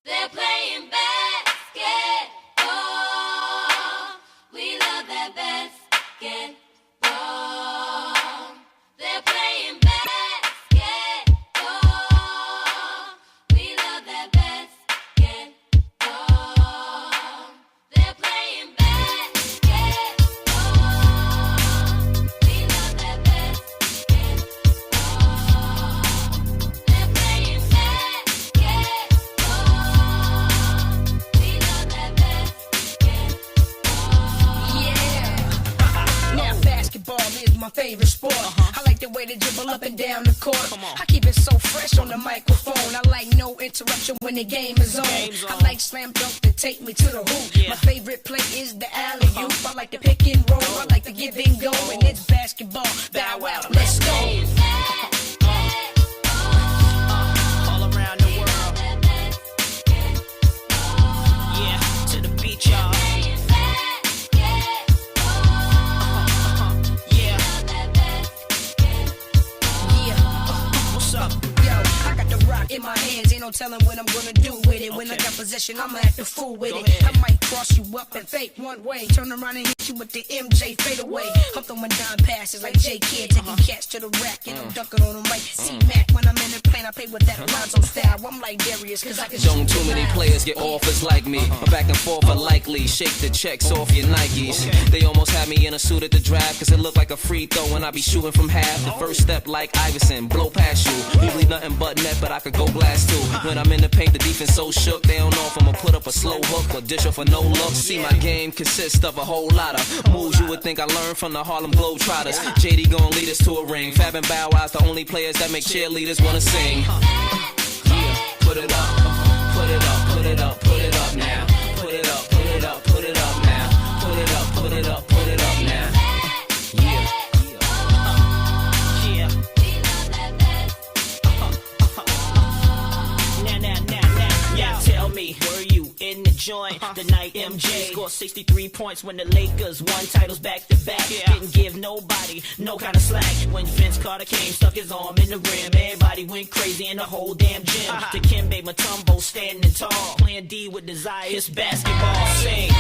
They're playing basketball. We love that basketball. They're playing basketball. We love that basketball. They're playing basketball. We love that basketball. They're playing basketball. We love that basketball. Yeah. Now basketball is my favorite sport. I like the way they dribble up and down the court. I keep it so fresh on the microphone. I like no interruption when the game is on. I like slam dunk to take me to the hoop. My favorite play is the alley-oop. I like the pick and roll. I like the give and go. And it's basketball. Bow wow, let's go. All around the world. Yeah, to the beach, y'all. Yeah, Yeah. what's up? Yo, I got the rock in my hands, ain't no telling what I'm gonna do with it. When I got possession, I'ma act a fool with Go it. ahead. I might cross you up and fake one way, turn around and hit you with the MJ fade away. I'm throwing down passes like J Kidd, taking cats to the rack and I'm dunking on them like C-Mac. When I'm in the plane, I play with that Alonzo style. I'm like Darius, cause I can Don't shoot too many fast. players get offers like me. But back and forth are likely. Shake the checks off your Nikes. They almost had me in a suit at the draft, cause it looked like a free throw when I be shooting from half. The first step like Iverson, blow past you. Usually nothing but net, but I could go glass too. When I'm in the paint, the defense so shook, they don't know if I'ma put up a slow hook or dish off for no look. See, my game consists of a whole lot of moves you would think I learned from the Harlem Globetrotters. JD gon' lead us to a ring. Fab and Bow Wow's the only players that make cheerleaders wanna sing. Yeah, put it up, put it up, put it up, put it up now. Put it up, put it up, put it up now. Put it up, put it up, put it up now. Yeah. Yeah. Now tell me, were you in the joint the night MJ scored 63 points when the Lakers won titles back to back? Didn't give nobody no kind of slack. When Vince Carter came, stuck his arm in the rim, everybody went crazy in the whole damn gym. Dikembe Mutombo standing tall, playing D with desire. It's basketball. Sing.